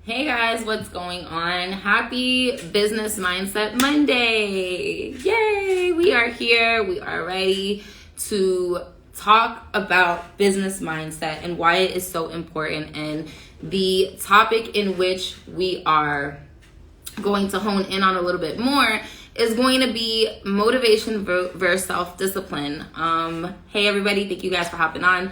Hey guys, what's going on? Happy Business Mindset Monday. Yay! We are here. We are ready to talk about business mindset and why it is so important. And the topic in which we are going to hone in on a little bit more is going to be motivation versus self-discipline. Hey everybody, thank you guys for hopping on.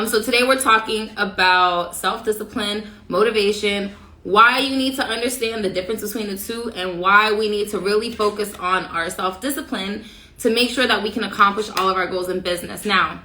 So today we're talking about self-discipline, motivation, why you need to understand the difference between the two, and why we need to really focus on our self-discipline to make sure that we can accomplish all of our goals in business. Now,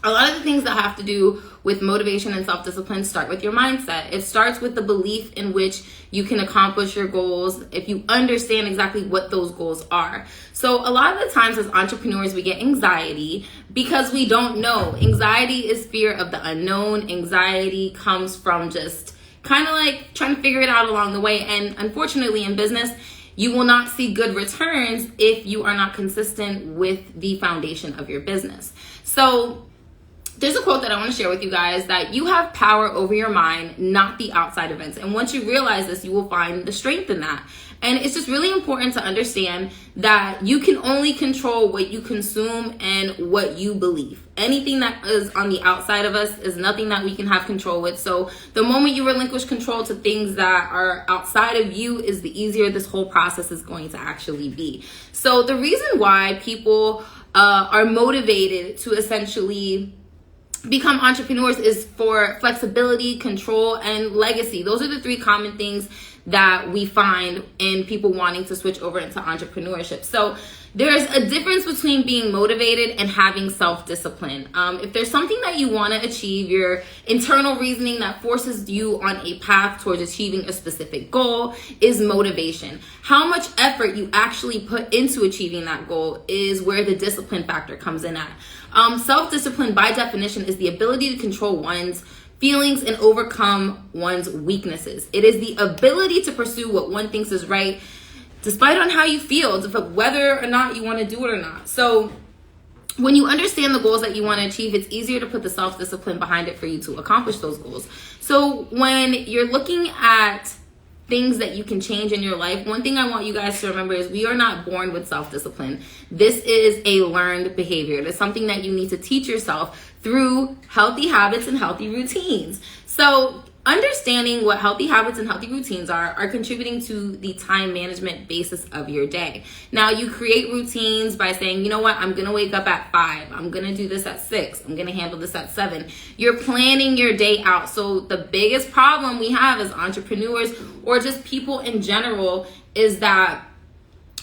a lot of the things that have to do with motivation and self-discipline start with your mindset. It starts with the belief in which you can accomplish your goals if you understand exactly what those goals are. So a lot of the times as entrepreneurs, we get anxiety because we don't know. Anxiety is fear of the unknown. Anxiety comes from just kind of like trying to figure it out along the way. And unfortunately in business, you will not see good returns if you are not consistent with the foundation of your business. So there's a quote that I want to share with you guys, that you have power over your mind, not the outside events. And once you realize this, you will find the strength in that. And it's just really important to understand that you can only control what you consume and what you believe. Anything that is on the outside of us is nothing that we can have control with. So the moment you relinquish control to things that are outside of you is the easier this whole process is going to actually be. So the reason why people are motivated to essentially become entrepreneurs is for flexibility, control, and legacy. Those are the three common things that we find in people wanting to switch over into entrepreneurship. So there's a difference between being motivated and having self-discipline. If there's something that you want to achieve, your internal reasoning that forces you on a path towards achieving a specific goal is motivation. How much effort you actually put into achieving that goal is where the discipline factor comes in at. Self-discipline, by definition, is the ability to control one's feelings and overcome one's weaknesses. It is the ability to pursue what one thinks is right, despite on how you feel, whether or not you want to do it or not. So when you understand the goals that you want to achieve, it's easier to put the self-discipline behind it for you to accomplish those goals. So when you're looking at things that you can change in your life, one thing I want you guys to remember is we are not born with self-discipline. This is a learned behavior. It's something that you need to teach yourself through healthy habits and healthy routines. So understanding what healthy habits and healthy routines are contributing to the time management basis of your day. Now, you create routines by saying, you know what, I'm going to wake up at 5. I'm going to do this at 6. I'm going to handle this at 7. You're planning your day out. So the biggest problem we have as entrepreneurs or just people in general is that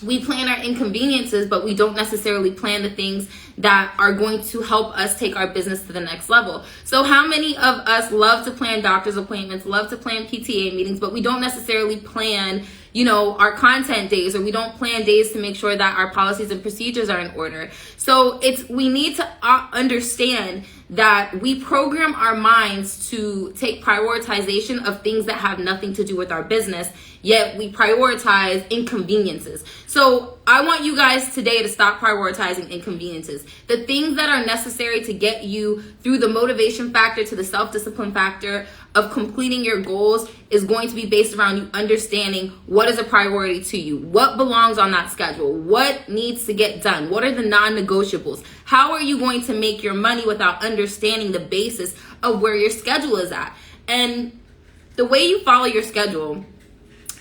we plan our inconveniences, but we don't necessarily plan the things that are going to help us take our business to the next level. So how many of us love to plan doctor's appointments, love to plan PTA meetings, but we don't necessarily plan, our content days, or we don't plan days to make sure that our policies and procedures are in order. So we need to understand that we program our minds to take prioritization of things that have nothing to do with our business, yet we prioritize inconveniences. So I want you guys today to stop prioritizing inconveniences. The things that are necessary to get you through the motivation factor to the self-discipline factor of completing your goals is going to be based around you understanding what is a priority to you, what belongs on that schedule, what needs to get done, what are the non-negotiables, how are you going to make your money without understanding the basis of where your schedule is at. And the way you follow your schedule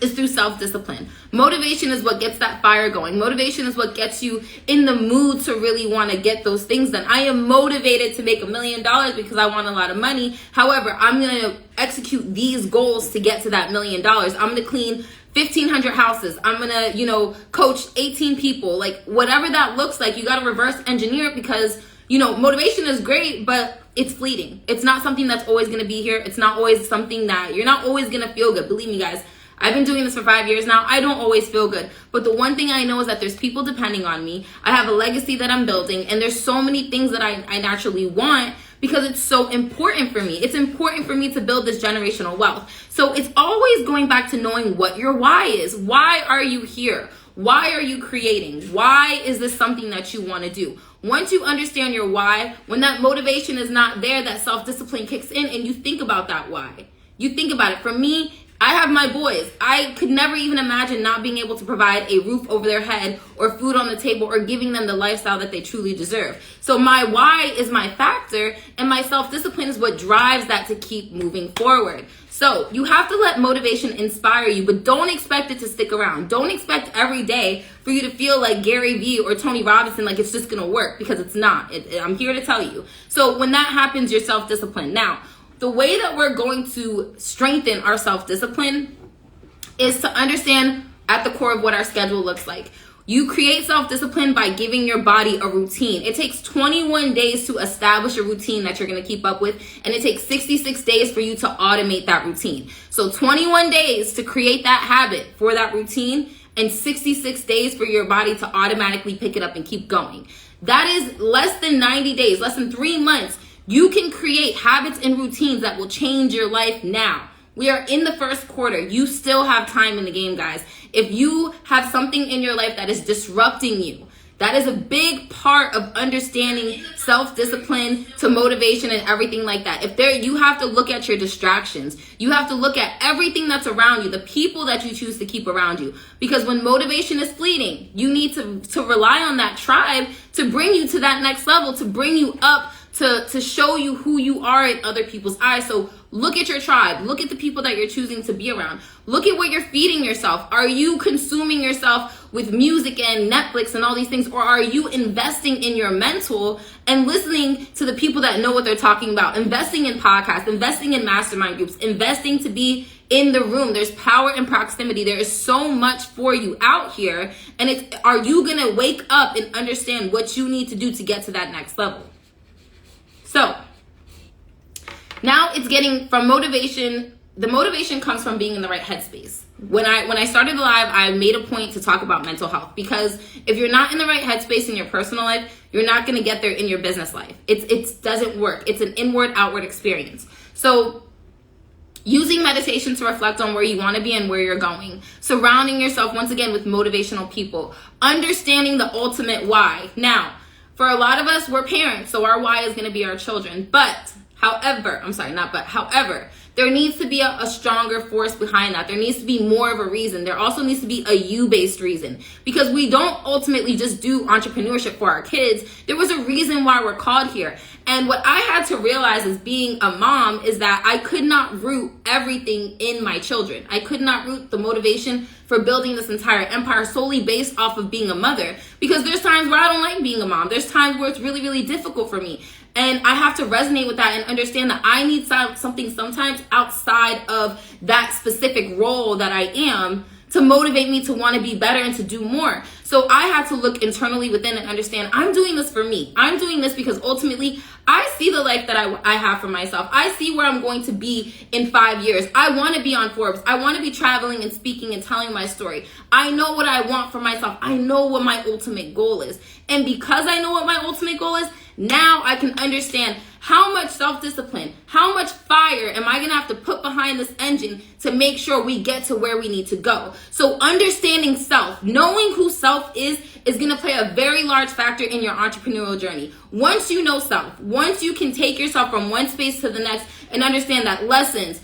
is through self-discipline. Motivation is what gets that fire going. Motivation is what gets you in the mood to really want to get those things done. I am motivated to make $1 million because I want a lot of money. However, I'm going to execute these goals to get to that $1 million. I'm going to clean 1,500 houses. I'm going to, coach 18 people. Like whatever that looks like, you got to reverse engineer it because, motivation is great, but it's fleeting. It's not something that's always going to be here. It's not always something that you're not always going to feel good. Believe me, guys. I've been doing this for 5 years now. I don't always feel good. But the one thing I know is that there's people depending on me. I have a legacy that I'm building. And there's so many things that I naturally want because it's so important for me. It's important for me to build this generational wealth. So it's always going back to knowing what your why is. Why are you here? Why are you creating? Why is this something that you want to do? Once you understand your why, when that motivation is not there, that self-discipline kicks in and you think about that why. You think about it. For me, I have my boys. I could never even imagine not being able to provide a roof over their head or food on the table or giving them the lifestyle that they truly deserve. So my why is my factor, and my self-discipline is what drives that to keep moving forward. So you have to let motivation inspire you, but don't expect it to stick around. Don't expect every day for you to feel like Gary Vee or Tony Robinson, like it's just going to work, because it's not. I'm here to tell you. So when that happens, your self-discipline. Now, the way that we're going to strengthen our self-discipline is to understand at the core of what our schedule looks like. You create self-discipline by giving your body a routine. It takes 21 days to establish a routine that you're going to keep up with, and it takes 66 days for you to automate that routine. So 21 days to create that habit for that routine, and 66 days for your body to automatically pick it up and keep going. That is less than 90 days, less than 3 months. You can create habits and routines that will change your life now. We are in the first quarter. You still have time in the game, guys. If you have something in your life that is disrupting you, that is a big part of understanding self-discipline to motivation and everything like that. You have to look at your distractions. You have to look at everything that's around you, the people that you choose to keep around you. Because when motivation is fleeting, you need to rely on that tribe to bring you to that next level, to bring you up, to show you who you are in other people's eyes. So look at your tribe. Look at the people that you're choosing to be around. Look at what you're feeding yourself. Are you consuming yourself with music and Netflix and all these things? Or are you investing in your mental and listening to the people that know what they're talking about? Investing in podcasts, investing in mastermind groups, investing to be in the room. There's power in proximity. There is so much for you out here. And are you going to wake up and understand what you need to do to get to that next level? So now it's getting from motivation. The motivation comes from being in the right headspace. When I started the live, I made a point to talk about mental health, because if you're not in the right headspace in your personal life, you're not going to get there in your business life. It doesn't work. It's an inward outward experience. So using meditation to reflect on where you want to be and where you're going, surrounding yourself once again with motivational people, understanding the ultimate why. Now, for a lot of us, we're parents, so our why is going to be our children. However, there needs to be a stronger force behind that. There needs to be more of a reason. There also needs to be a you-based reason, because we don't ultimately just do entrepreneurship for our kids. There was a reason why we're called here. And what I had to realize as being a mom is that I could not root everything in my children. I could not root the motivation for building this entire empire solely based off of being a mother, because there's times where I don't like being a mom. There's times where it's really, really difficult for me. And I have to resonate with that and understand that I need something sometimes outside of that specific role that I am to motivate me to want to be better and to do more. So I had to look internally within and understand, I'm doing this for me. I'm doing this because ultimately I see the life that I have for myself. I see where I'm going to be in 5 years. I want to be on Forbes. I want to be traveling and speaking and telling my story. I know what I want for myself. I know what my ultimate goal is. And because I know what my ultimate goal is, now I can understand how much self-discipline, how much fire am I going to have to put behind this engine to make sure we get to where we need to go. So understanding self, knowing who self is going to play a very large factor in your entrepreneurial journey. Once you know self, once you can take yourself from one space to the next and understand that lessons,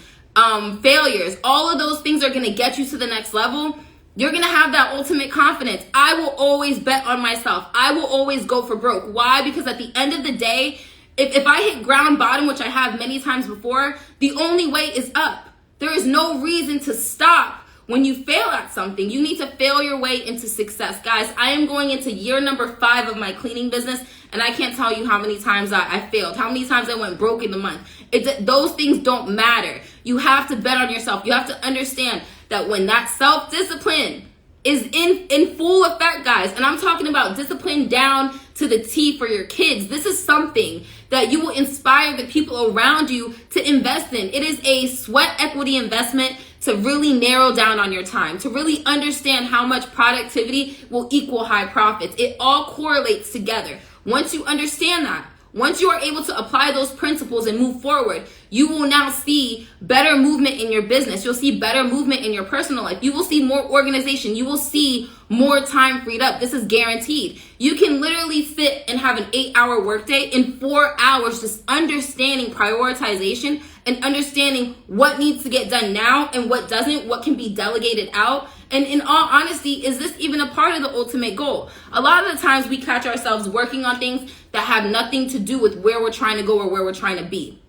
failures, all of those things are going to get you to the next level, you're going to have that ultimate confidence. I will always bet on myself. I will always go for broke. Why? Because at the end of the day, if I hit ground bottom, which I have many times before, the only way is up. There is no reason to stop when you fail at something. You need to fail your way into success. Guys, I am going into year number 5 of my cleaning business, and I can't tell you how many times I failed, how many times I went broke in the month. Those things don't matter. You have to bet on yourself. You have to understand that when that self-discipline is in full effect, guys, and I'm talking about discipline down to the T for your kids, this is something that you will inspire the people around you to invest in. It is a sweat equity investment to really narrow down on your time, to really understand how much productivity will equal high profits. It all correlates together. Once you understand that, once you are able to apply those principles and move forward, you will now see better movement in your business. You'll see better movement in your personal life. You will see more organization. You will see more time freed up. This is guaranteed. You can literally sit and have an 8-hour workday in 4 hours, just understanding prioritization and understanding what needs to get done now and what doesn't, what can be delegated out. And in all honesty, is this even a part of the ultimate goal? A lot of the times we catch ourselves working on things that have nothing to do with where we're trying to go or where we're trying to be.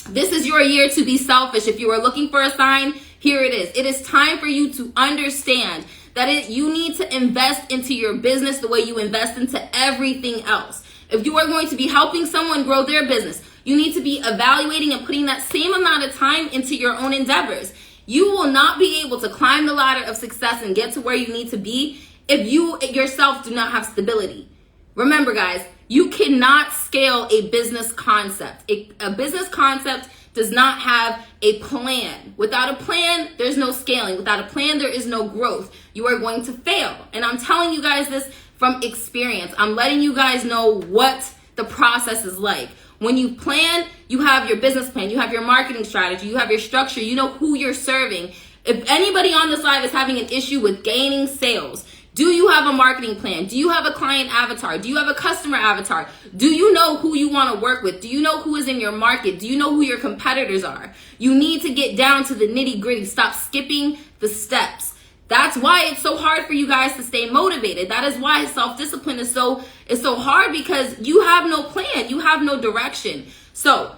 This is your year to be selfish. If you are looking for a sign, here it is. It is time for you to understand that you need to invest into your business the way you invest into everything else. If you are going to be helping someone grow their business, you need to be evaluating and putting that same amount of time into your own endeavors. You will not be able to climb the ladder of success and get to where you need to be if you yourself do not have stability. Remember, guys, you cannot scale a business concept. A business concept does not have a plan. Without a plan, there's no scaling. Without a plan, there is no growth. You are going to fail. And I'm telling you guys this from experience. I'm letting you guys know what the process is like. When you plan, you have your business plan, you have your marketing strategy, you have your structure, you know who you're serving. If anybody on this live is having an issue with gaining sales, do you have a marketing plan? Do you have a client avatar? Do you have a customer avatar? Do you know who you want to work with? Do you know who is in your market? Do you know who your competitors are? You need to get down to the nitty gritty. Stop skipping the steps. That's why it's so hard for you guys to stay motivated. That is why self-discipline is so hard, because you have no plan. You have no direction. So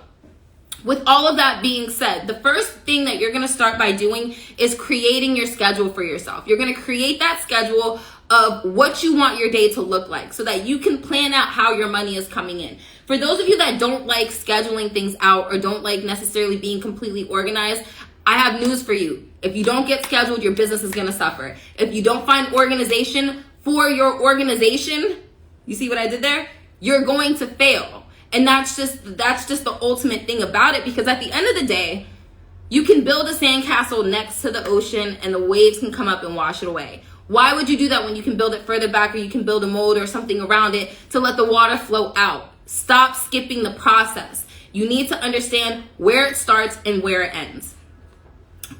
with all of that being said, the first thing that you're going to start by doing is creating your schedule for yourself. You're going to create that schedule of what you want your day to look like so that you can plan out how your money is coming in. For those of you that don't like scheduling things out or don't like necessarily being completely organized, I have news for you. If you don't get scheduled, your business is going to suffer. If you don't find organization for your organization, you see what I did there? You're going to fail. And that's just the ultimate thing about it, because at the end of the day, you can build a sandcastle next to the ocean and the waves can come up and wash it away. Why would you do that when you can build it further back, or you can build a mold or something around it to let the water flow out? Stop skipping the process. You need to understand where it starts and where it ends.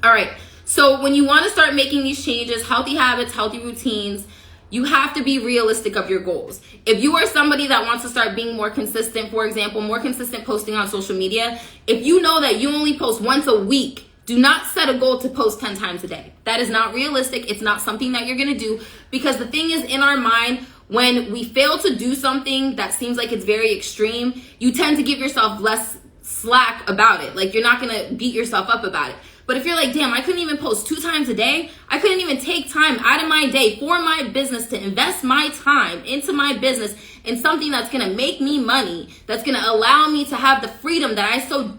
All right, so when you want to start making these changes, healthy habits, healthy routines, you have to be realistic of your goals. If you are somebody that wants to start being more consistent, for example, more consistent posting on social media, if you know that you only post once a week, do not set a goal to post 10 times a day. That is not realistic. It's not something that you're going to do, because the thing is, in our mind, when we fail to do something that seems like it's very extreme, you tend to give yourself less slack about it. Like, you're not going to beat yourself up about it. But if you're like, damn, I couldn't even post 2 times a day. I couldn't even take time out of my day for my business to invest my time into my business in something that's going to make me money, that's going to allow me to have the freedom that I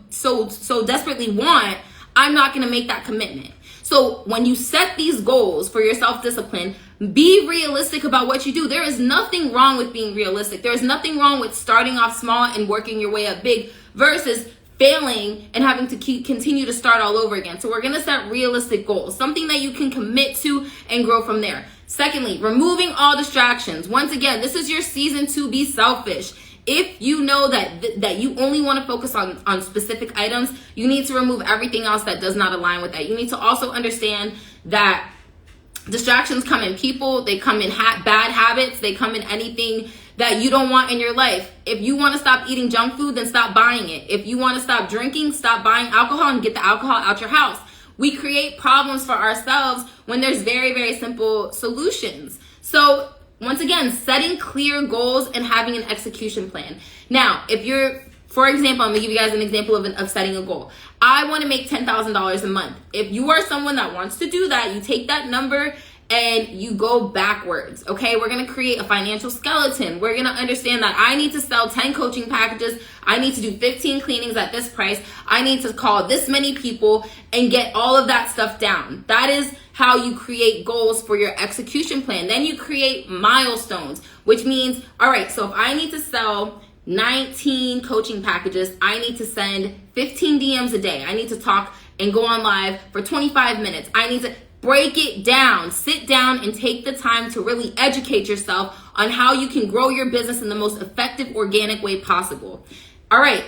so desperately want. I'm not going to make that commitment. So when you set these goals for your self-discipline, be realistic about what you do. There is nothing wrong with being realistic. There is nothing wrong with starting off small and working your way up big versus failing and having to continue to start all over again. So we're going to set realistic goals, something that you can commit to and grow from there. Secondly, removing all distractions. Once again, this is your season to be selfish. If you know that you only want to focus on specific items, you need to remove everything else that does not align with that. You need to also understand that distractions come in people, they come in bad habits, they come in anything that you don't want in your life. If you want to stop eating junk food, then stop buying it. If you want to stop drinking, stop buying alcohol and get the alcohol out your house. We create problems for ourselves when there's very, very simple solutions. So once again, setting clear goals and having an execution plan. Now, if you're, for example, I'm gonna give you guys an example of setting a goal. I want to make $10,000 a month. If you are someone that wants to do that, you take that number and you go backwards, okay? We're going to create a financial skeleton. We're going to understand that I need to sell 10 coaching packages. I need to do 15 cleanings at this price. I need to call this many people and get all of that stuff down. That is how you create goals for your execution plan. Then you create milestones, which means, all right, so if I need to sell 19 coaching packages, I need to send 15 DMs a day. I need to talk and go on live for 25 minutes. I need to break it down. Sit down and take the time to really educate yourself on how you can grow your business in the most effective, organic way possible. All right.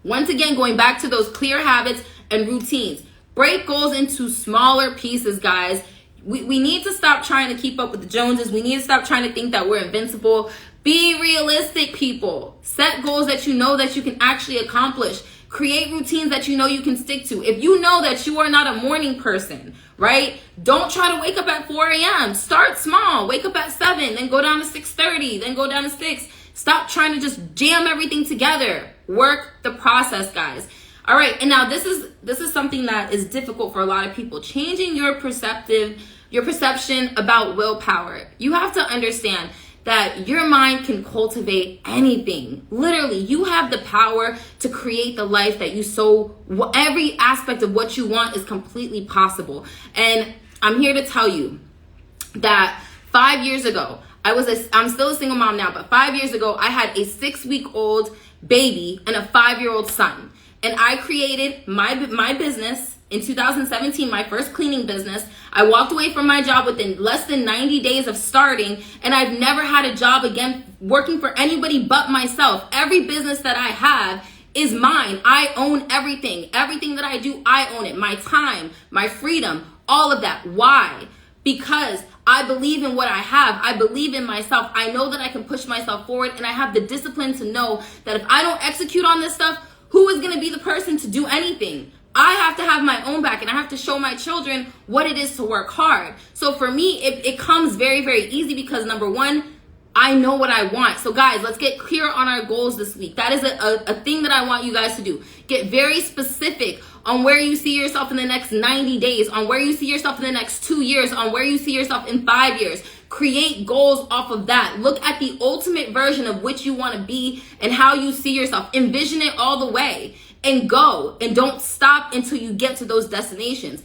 Once again, going back to those clear habits and routines. Break goals into smaller pieces, guys. We need to stop trying to keep up with the Joneses. We need to stop trying to think that we're invincible. Be realistic, people. Set goals that you know that you can actually accomplish. Create routines that you know you can stick to. If you know that you are not a morning person, right? Don't try to wake up at 4 a.m. Start small. Wake up at 7, then go down to 6:30, then go down to 6. Stop trying to just jam everything together. Work the process, guys. All right, and now this is something that is difficult for a lot of people. Changing your perception about willpower. You have to understand that your mind can cultivate anything. Literally, you have the power to create the life that you every aspect of what you want is completely possible. And I'm here to tell you that 5 years ago, I'm still a single mom now, but 5 years ago, I had a 6-week-old baby and a 5-year-old son. And I created my business in 2017, my first cleaning business. I walked away from my job within less than 90 days of starting, and I've never had a job again working for anybody but myself. Every business that I have is mine. I own everything. Everything that I do, I own it. My time, my freedom, all of that. Why? Because I believe in what I have. I believe in myself. I know that I can push myself forward, and I have the discipline to know that if I don't execute on this stuff, who is going to be the person to do anything? I have to have my own back, and I have to show my children what it is to work hard. So for me, it comes very, very easy because number one, I know what I want. So guys, let's get clear on our goals this week. That is a thing that I want you guys to do. Get very specific on where you see yourself in the next 90 days, on where you see yourself in the next 2 years, on where you see yourself in 5 years. Create goals off of that. Look at the ultimate version of which you want to be and how you see yourself. Envision it all the way and go, and don't stop until you get to those destinations.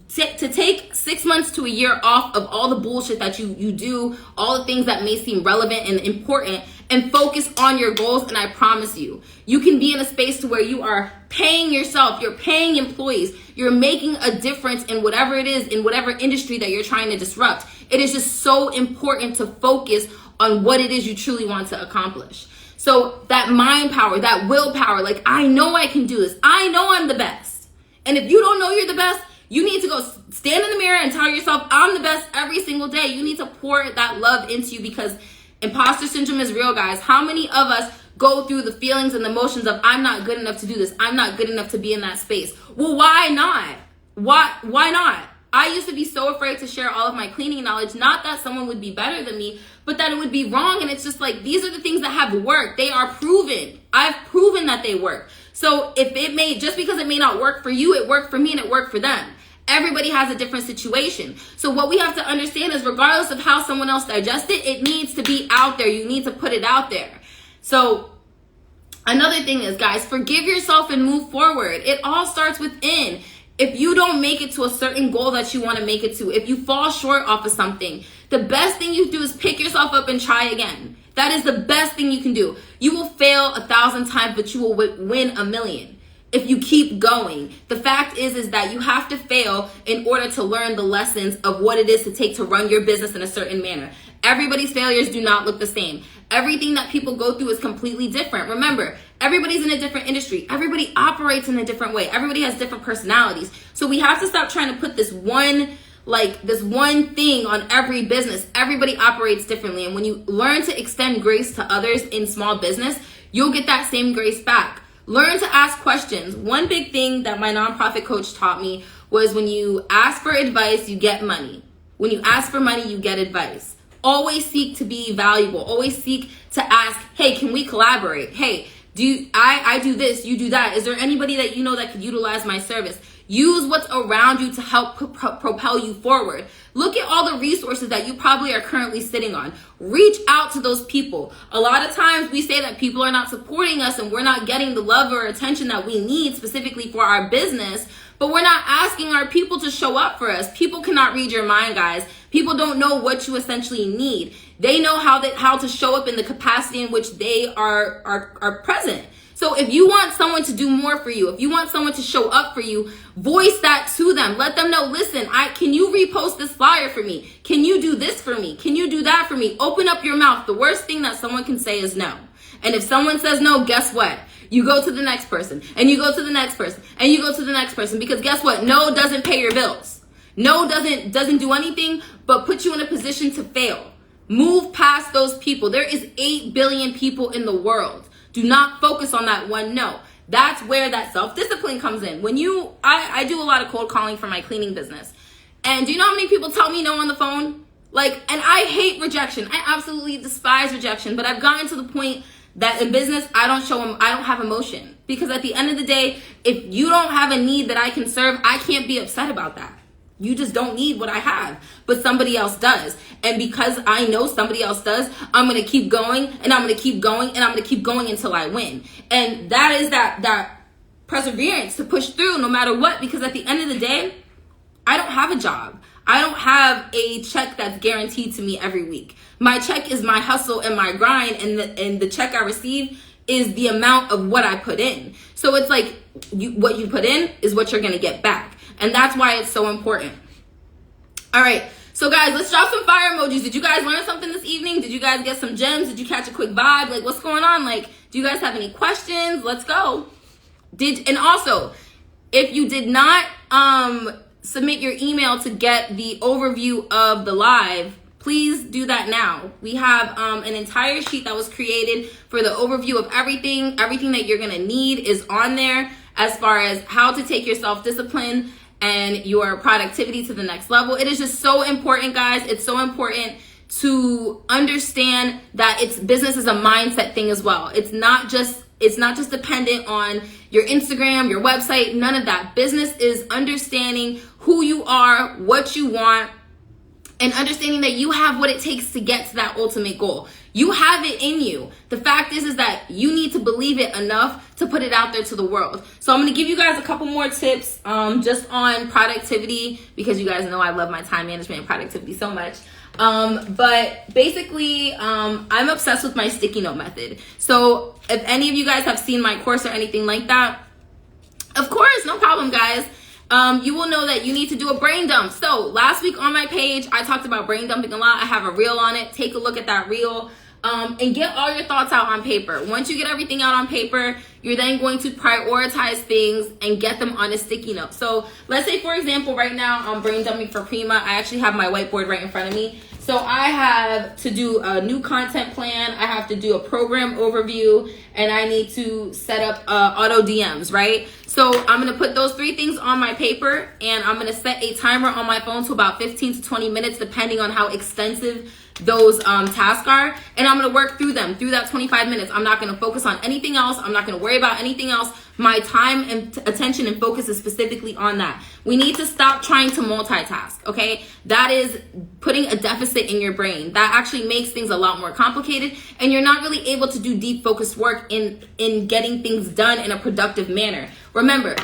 To take 6 months to a year off of all the bullshit that you do, all the things that may seem relevant and important, and focus on your goals, and I promise you, you can be in a space to where you are paying yourself, you're paying employees, you're making a difference in whatever it is, in whatever industry that you're trying to disrupt. It is just so important to focus on what it is you truly want to accomplish. So that mind power, that willpower, like, I know I can do this. I know I'm the best. And if you don't know you're the best, you need to go stand in the mirror and tell yourself, I'm the best every single day. You need to pour that love into you, because imposter syndrome is real, guys. How many of us go through the feelings and the emotions of, I'm not good enough to do this. I'm not good enough to be in that space. Well, why not? Why not? I used to be so afraid to share all of my cleaning knowledge. Not that someone would be better than me, but that it would be wrong. And it's just like, these are the things that have worked. They are proven. I've proven that they work. So just because it may not work for you, it worked for me and it worked for them. Everybody has a different situation. So what we have to understand is, regardless of how someone else digests it, it needs to be out there. You need to put it out there. So another thing is, guys, forgive yourself and move forward. It all starts within. If you don't make it to a certain goal that you want to make it to, if you fall short off of something, the best thing you do is pick yourself up and try again. That is the best thing you can do. You will fail 1,000 times, but you will win 1,000,000. If you keep going. The fact is that you have to fail in order to learn the lessons of what it is to take to run your business in a certain manner. Everybody's failures do not look the same. Everything that people go through is completely different. Remember, everybody's in a different industry. Everybody operates in a different way. Everybody has different personalities. So we have to stop trying to put this one thing on every business. Everybody operates differently. And when you learn to extend grace to others in small business, you'll get that same grace back. Learn to ask questions. One big thing that my nonprofit coach taught me was, when you ask for advice, you get money. When you ask for money, you get advice. Always seek to be valuable. Always seek to ask, hey, can we collaborate? Hey, I do this, you do that. Is there anybody that you know that could utilize my service? Use what's around you to help propel you forward. Look at all the resources that you probably are currently sitting on. Reach out to those people. A lot of times we say that people are not supporting us and we're not getting the love or attention that we need specifically for our business, but we're not asking our people to show up for us. People cannot read your mind, guys. People don't know what you essentially need. They know how to show up in the capacity in which they are present. So if you want someone to do more for you, if you want someone to show up for you, voice that to them. Let them know, listen, can you repost this flyer for me? Can you do this for me? Can you do that for me? Open up your mouth. The worst thing that someone can say is no. And if someone says no, guess what? You go to the next person, and you go to the next person, and you go to the next person, because guess what? No doesn't pay your bills. No doesn't do anything but put you in a position to fail. Move past those people. There is 8 billion people in the world. Do not focus on that one no. That's where that self-discipline comes in. When I do a lot of cold calling for my cleaning business. And do you know how many people tell me no on the phone? Like, and I hate rejection. I absolutely despise rejection. But I've gotten to the point that in business, I don't have emotion. Because at the end of the day, if you don't have a need that I can serve, I can't be upset about that. You just don't need what I have, but somebody else does. And because I know somebody else does, I'm going to keep going, and I'm going to keep going, and I'm going to keep going until I win. And that is that perseverance to push through no matter what, because at the end of the day, I don't have a job. I don't have a check that's guaranteed to me every week. My check is my hustle and my grind, and the check I receive is the amount of what I put in. So it's like what you put in is what you're going to get back. And that's why it's so important. All right. So guys, let's drop some fire emojis. Did you guys learn something this evening? Did you guys get some gems? Did you catch a quick vibe? Like, what's going on? Like, do you guys have any questions? Let's go. And also, if you did not submit your email to get the overview of the live, please do that now. We have an entire sheet that was created for the overview of everything. Everything that you're going to need is on there as far as how to take your self-discipline and your productivity to the next level. It is just so important, guys. It's so important to understand that business is a mindset thing as well. It's not just dependent on your Instagram, your website, none of that. Business is understanding who you are, what you want, and understanding that you have what it takes to get to that ultimate goal. You have it in you. The fact is that you need to believe it enough to put it out there to the world. So I'm going to give you guys a couple more tips just on productivity, because you guys know I love my time management and productivity so much. But basically, I'm obsessed with my sticky note method. So if any of you guys have seen my course or anything like that, of course, no problem, guys. You will know that you need to do a brain dump. So last week on my page, I talked about brain dumping a lot. I have a reel on it. Take a look at that reel and get all your thoughts out on paper. Once you get everything out on paper, you're then going to prioritize things and get them on a sticky note. So let's say, for example, right now I'm brain dumping for Prima. I actually have my whiteboard right in front of me. So I have to do a new content plan. I have to do a program overview, and I need to set up auto DMs, right? So I'm going to put those 3 things on my paper, and I'm going to set a timer on my phone to about 15 to 20 minutes, depending on how extensive those tasks are. And I'm going to work through them through that 25 minutes. I'm not going to focus on anything else. I'm not going to worry about anything else. My time and attention and focus is specifically on that. We need to stop trying to multitask, okay? That is putting a deficit in your brain. That actually makes things a lot more complicated, and you're not really able to do deep focused work in getting things done in a productive manner. Remember,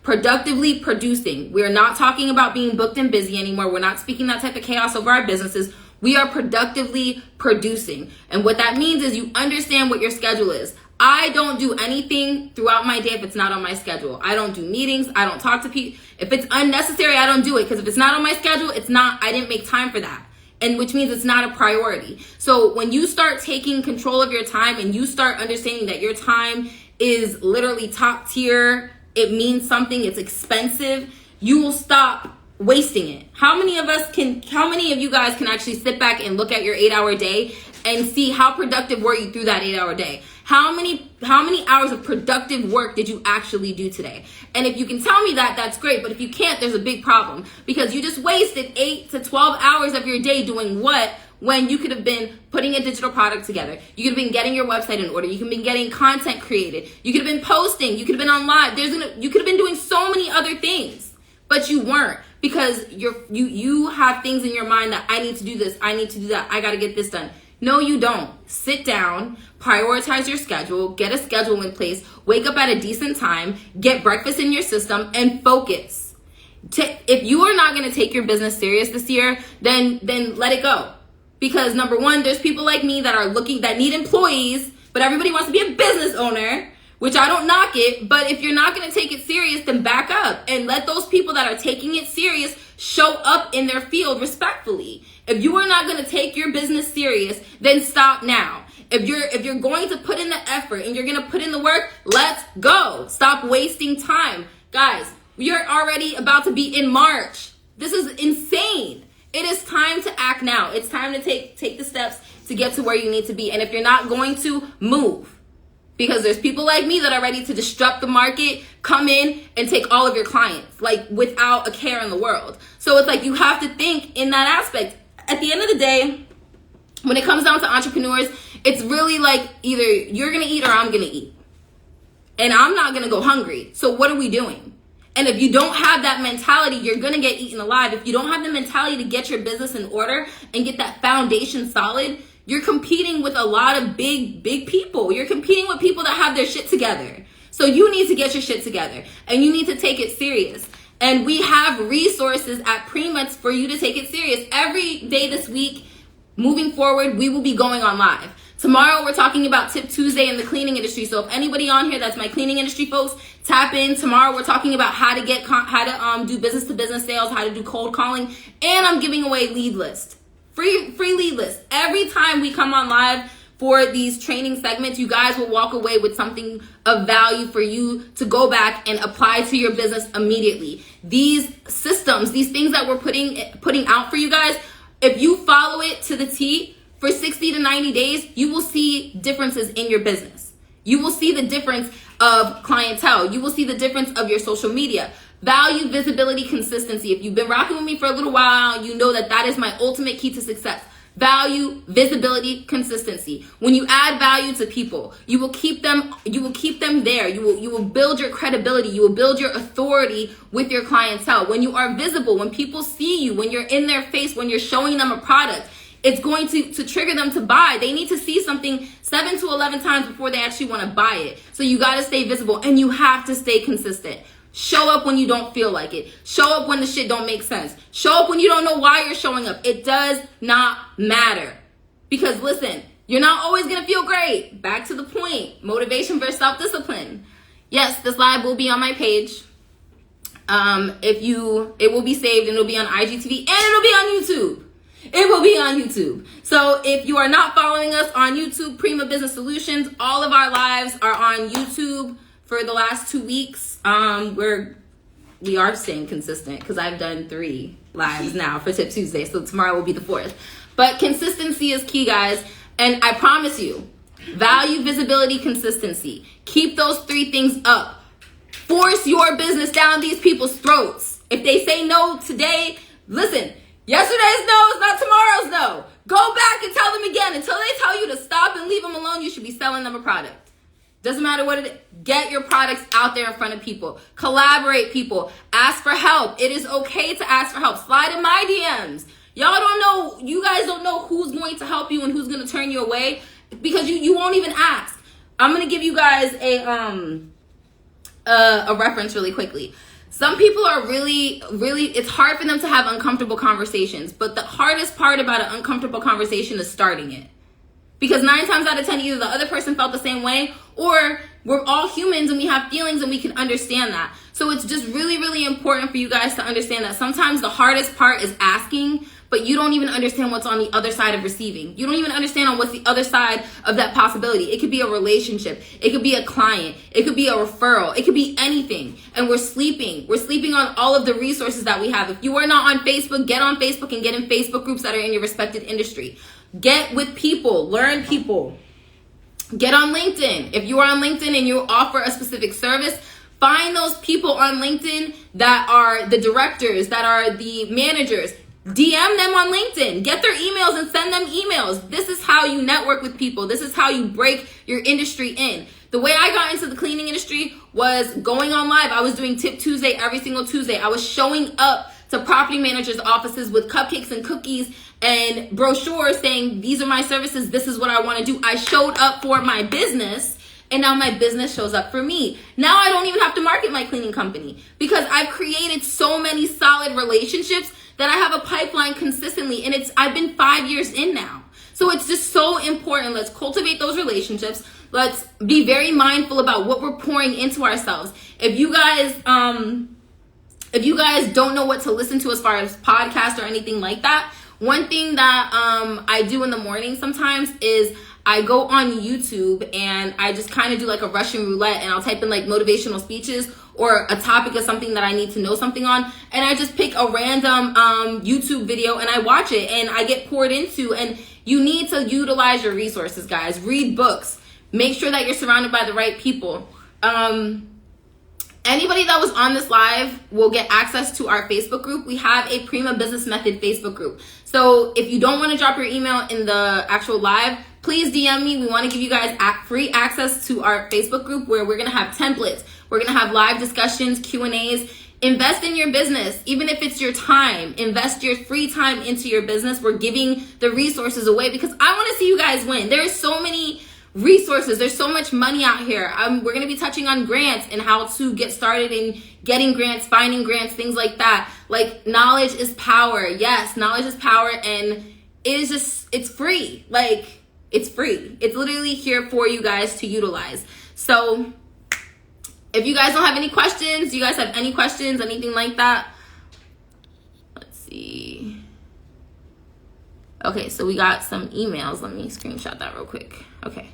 productively producing. We're not talking about being booked and busy anymore. We're not speaking that type of chaos over our businesses. We are productively producing. And what that means is you understand what your schedule is. I don't do anything throughout my day if it's not on my schedule. I don't do meetings. I don't talk to people. If it's unnecessary, I don't do it, because if it's not on my schedule, I didn't make time for that. And which means it's not a priority. So when you start taking control of your time and you start understanding that your time is literally top tier, it means something, it's expensive, you will stop wasting it. How many of you guys can actually sit back and look at your 8-hour day and see how productive were you through that 8-hour day? How many hours of productive work did you actually do today? And if you can tell me that, that's great. But if you can't, there's a big problem, because you just wasted 8 to 12 hours of your day doing what, when you could have been putting a digital product together. You could have been getting your website in order. You could have been getting content created. You could have been posting. You could have been on live. You could have been doing so many other things, but you weren't, because you have things in your mind that I need to do this, I need to do that, I got to get this done. No, you don't. Sit down, prioritize your schedule, get a schedule in place, wake up at a decent time, get breakfast in your system, and focus. If you are not going to take your business serious this year, then let it go. Because number one, there's people like me that need employees, but everybody wants to be a business owner, which I don't knock it. But if you're not going to take it serious, then back up and let those people that are taking it serious show up in their field respectfully. If you are not going to take your business serious, then stop now. If you're going to put in the effort and you're going to put in the work, let's go. Stop wasting time. Guys, we are already about to be in March. This is insane. It is time to act now. It's time to take the steps to get to where you need to be. And if you're not going to, move. Because there's people like me that are ready to disrupt the market, come in and take all of your clients, like without a care in the world. So it's like you have to think in that aspect. At the end of the day, when it comes down to entrepreneurs, it's really like either you're going to eat or I'm going to eat. And I'm not going to go hungry. So what are we doing? And if you don't have that mentality, you're going to get eaten alive. If you don't have the mentality to get your business in order and get that foundation solid, you're competing with a lot of big people. You're competing with people that have their shit together. So you need to get your shit together and you need to take it serious. And we have resources at Prima for you to take it serious. Every day this week, moving forward, we will be going on live. Tomorrow, we're talking about Tip Tuesday in the cleaning industry. So if anybody on here that's my cleaning industry folks, tap in. Tomorrow, we're talking about how to do business to business sales, how to do cold calling, and I'm giving away lead list, free lead list. Every time we come on live for these training segments, you guys will walk away with something of value for you to go back and apply to your business immediately. These systems, these things that we're putting out for you guys, if you follow it to the T, for 60 to 90 days, you will see differences in your business. You will see the difference of clientele. You will see the difference of your social media. Value, visibility, consistency. If you've been rocking with me for a little while, you know that that is my ultimate key to success. Value, visibility, consistency. When you add value to people, you will keep them there. You will build your credibility. You will build your authority with your clientele. When you are visible, when people see you, when you're in their face, when you're showing them a product, it's going to trigger them to buy. They need to see something 7 to 11 times before they actually want to buy it. So you got to stay visible and you have to stay consistent. Show up when you don't feel like it. Show up when the shit don't make sense. Show up when you don't know why you're showing up. It does not matter. Because listen, you're not always going to feel great. Back to the point. Motivation versus self-discipline. Yes, this live will be on my page. It will be saved and it'll be on IGTV and it'll be on YouTube. It will be on YouTube. So if you are not following us on YouTube, Prima Business Solutions, all of our lives are on YouTube for the last 2 weeks. We are staying consistent because I've done 3 lives now for Tip Tuesday. So tomorrow will be the 4th. But consistency is key, guys. And I promise you, value, visibility, consistency. Keep those 3 things up. Force your business down these people's throats. If they say no today, listen. Yesterday's no is not tomorrow's no. Go back and tell them again. Until they tell you to stop and leave them alone, you should be selling them a product. Doesn't matter what it is. Get your products out there in front of people. Collaborate, people. Ask for help. It is okay to ask for help. Slide in my DMs. You guys don't know who's going to help you and who's going to turn you away because you won't even ask. I'm going to give you guys a reference really quickly. Some people are really, it's hard for them to have uncomfortable conversations. But the hardest part about an uncomfortable conversation is starting it. Because 9 times out of 10, either the other person felt the same way or we're all humans and we have feelings and we can understand that. So it's just really, really important for you guys to understand that sometimes the hardest part is asking, but you don't even understand what's on the other side of receiving. You don't even understand on what's the other side of that possibility. It could be a relationship. It could be a client. It could be a referral. It could be anything. And we're sleeping. We're sleeping on all of the resources that we have. If you are not on Facebook, get on Facebook and get in Facebook groups that are in your respected industry. Get with people. Learn people. Get on LinkedIn. If you are on LinkedIn and you offer a specific service, find those people on LinkedIn that are the directors, that are the managers. DM them on LinkedIn. Get their emails and send them emails. This is how you network with people. This is how you break your industry in. The way I got into the cleaning industry was going on live. I was doing Tip Tuesday every single Tuesday. I was showing up to property managers' offices with cupcakes and cookies and brochures saying, these are my services. This is what I want to do. I showed up for my business. And now my business shows up for me. Now I don't even have to market my cleaning company because I've created so many solid relationships that I have a pipeline consistently. And I've been 5 years in now. So it's just so important. Let's cultivate those relationships. Let's be very mindful about what we're pouring into ourselves. If you guys don't know what to listen to as far as podcasts or anything like that, one thing that I do in the morning sometimes is I go on YouTube and I just kind of do like a Russian roulette and I'll type in like motivational speeches or a topic of something that I need to know something on. And I just pick a random YouTube video and I watch it and I get poured into. And you need to utilize your resources, guys. Read books. Make sure that you're surrounded by the right people. Anybody that was on this live will get access to our Facebook group. We have a Prima Business Method Facebook group. So if you don't want to drop your email in the actual live, please DM me. We want to give you guys free access to our Facebook group where we're going to have templates. We're going to have live discussions, Q&As. Invest in your business. Even if it's your time, invest your free time into your business. We're giving the resources away because I want to see you guys win. There's so many resources. There's so much money out here. We're going to be touching on grants and how to get started in getting grants, finding grants, things like that. Like, knowledge is power. Yes, knowledge is power, and it's free. Like, it's free. It's literally here for you guys to utilize. So if you guys don't have any questions, do you guys have any questions, anything like that? Let's see. Okay, so we got some emails. Let me screenshot that real quick. Okay.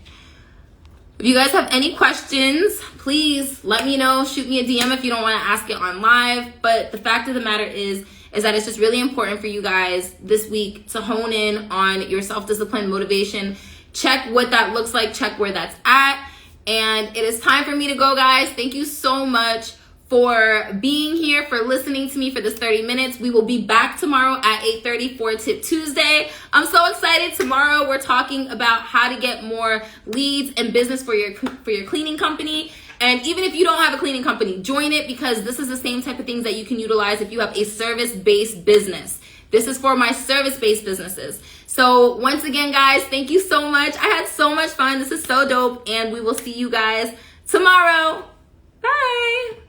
If you guys have any questions, please let me know. Shoot me a DM if you don't want to ask it on live. But the fact of the matter is that it's just really important for you guys this week to hone in on your self-discipline, motivation. Check what that looks like. Check where that's at. And it is time for me to go, guys. Thank you so much for being here, for listening to me for this 30 minutes. We will be back tomorrow at 8:30 for Tip Tuesday. I'm so excited. Tomorrow we're talking about how to get more leads and business for your cleaning company. And even if you don't have a cleaning company, join it, because this is the same type of things that you can utilize if you have a service-based business. This is for my service-based businesses. So once again, guys, thank you so much. I had so much fun. This is so dope. And we will see you guys tomorrow. Bye.